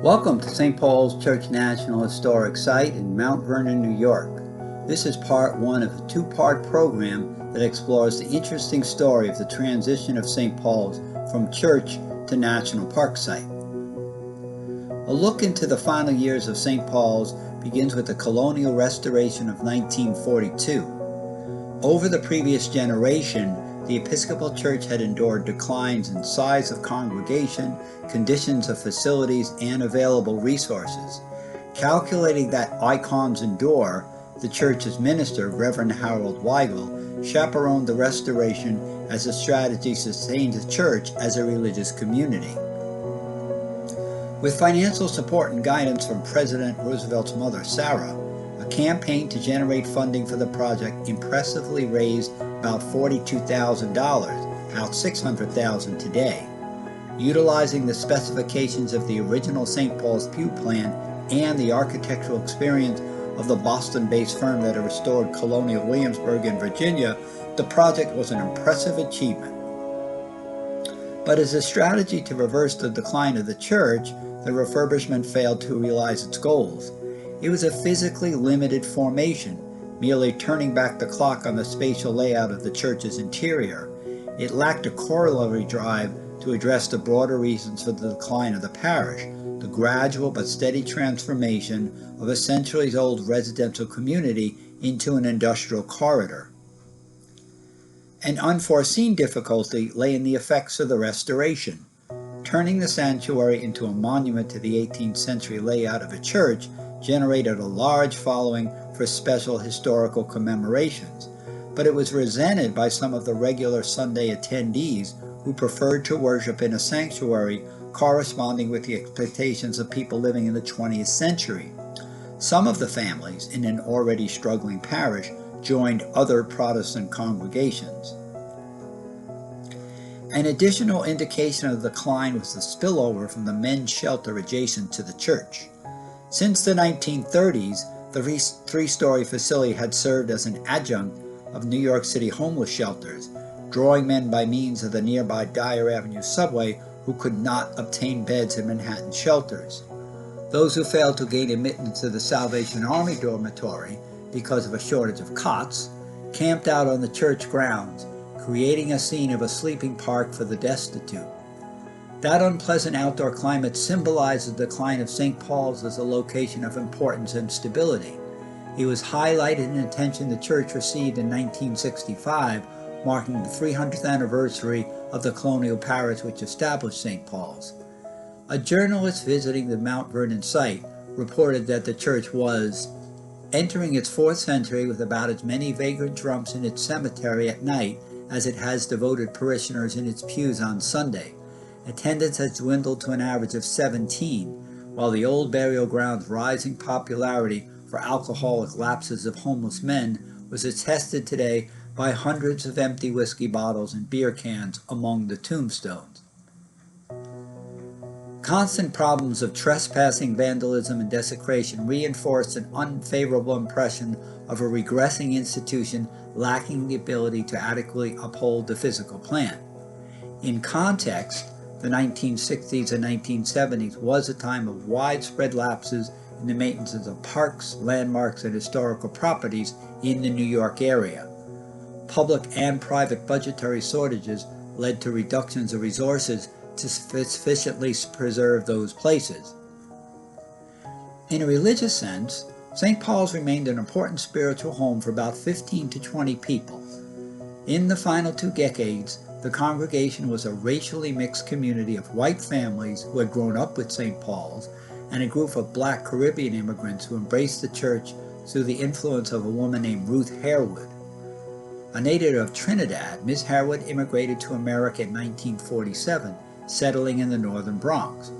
Welcome to St. Paul's Church National Historic Site in Mount Vernon, New York. This is part one of a two-part program that explores the interesting story of the transition of St. Paul's from church to national park site. A look into the final years of St. Paul's begins with the colonial restoration of 1942. Over the previous generation, the Episcopal Church had endured declines in size of congregation, conditions of facilities, and available resources. Calculating that icons endure, the church's minister, Reverend Harold Weigel, chaperoned the restoration as a strategy to sustain the church as a religious community. With financial support and guidance from President Roosevelt's mother, Sarah, a campaign to generate funding for the project impressively raised about $42,000, out $600,000 today. Utilizing the specifications of the original St. Paul's pew plan and the architectural experience of the Boston-based firm that had restored colonial Williamsburg in Virginia, the project was an impressive achievement. But as a strategy to reverse the decline of the church, the refurbishment failed to realize its goals. It was a physically limited formation, merely turning back the clock on the spatial layout of the church's interior. It lacked a corollary drive to address the broader reasons for the decline of the parish, the gradual but steady transformation of a centuries-old residential community into an industrial corridor. An unforeseen difficulty lay in the effects of the restoration. Turning the sanctuary into a monument to the 18th century layout of a church generated a large following for special historical commemorations, but it was resented by some of the regular Sunday attendees who preferred to worship in a sanctuary corresponding with the expectations of people living in the 20th century. Some of the families in an already struggling parish joined other Protestant congregations. An additional indication of the decline was the spillover from the men's shelter adjacent to the church. Since the 1930s, the three-story facility had served as an adjunct of New York City homeless shelters, drawing men by means of the nearby Dyer Avenue subway who could not obtain beds in Manhattan shelters. Those who failed to gain admittance to the Salvation Army dormitory because of a shortage of cots camped out on the church grounds, creating a scene of a sleeping park for the destitute. That unpleasant outdoor climate symbolized the decline of St. Paul's as a location of importance and stability. It was highlighted in attention the church received in 1965, marking the 300th anniversary of the colonial parish which established St. Paul's. A journalist visiting the Mount Vernon site reported that the church was entering its 4th century with about as many vagrant drumps in its cemetery at night as it has devoted parishioners in its pews on Sunday. Attendance has dwindled to an average of 17, while the old burial ground's rising popularity for alcoholic lapses of homeless men was attested today by hundreds of empty whiskey bottles and beer cans among the tombstones. Constant problems of trespassing, vandalism, and desecration reinforced an unfavorable impression of a regressing institution lacking the ability to adequately uphold the physical plan. In context, the 1960s and 1970s was a time of widespread lapses in the maintenance of parks, landmarks, and historical properties in the New York area. Public and private budgetary shortages led to reductions of resources to sufficiently preserve those places. In a religious sense, St. Paul's remained an important spiritual home for about 15 to 20 people. In the final 2 decades, the congregation was a racially mixed community of white families who had grown up with St. Paul's and a group of black Caribbean immigrants who embraced the church through the influence of a woman named Ruth Harewood. A native of Trinidad, Ms. Harewood immigrated to America in 1947, settling in the northern Bronx.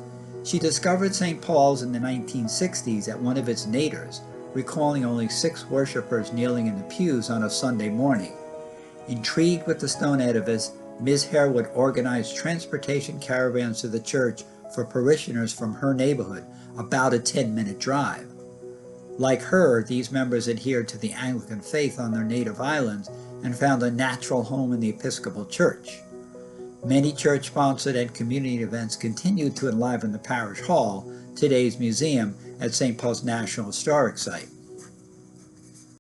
She discovered St. Paul's in the 1960s at one of its naders, recalling only 6 worshipers kneeling in the pews on a Sunday morning. Intrigued with the stone edifice, Ms. Harewood organized transportation caravans to the church for parishioners from her neighborhood, about a 10-minute drive. Like her, these members adhered to the Anglican faith on their native islands and found a natural home in the Episcopal Church. Many church-sponsored and community events continue to enliven the parish hall, today's museum, at St. Paul's National Historic Site.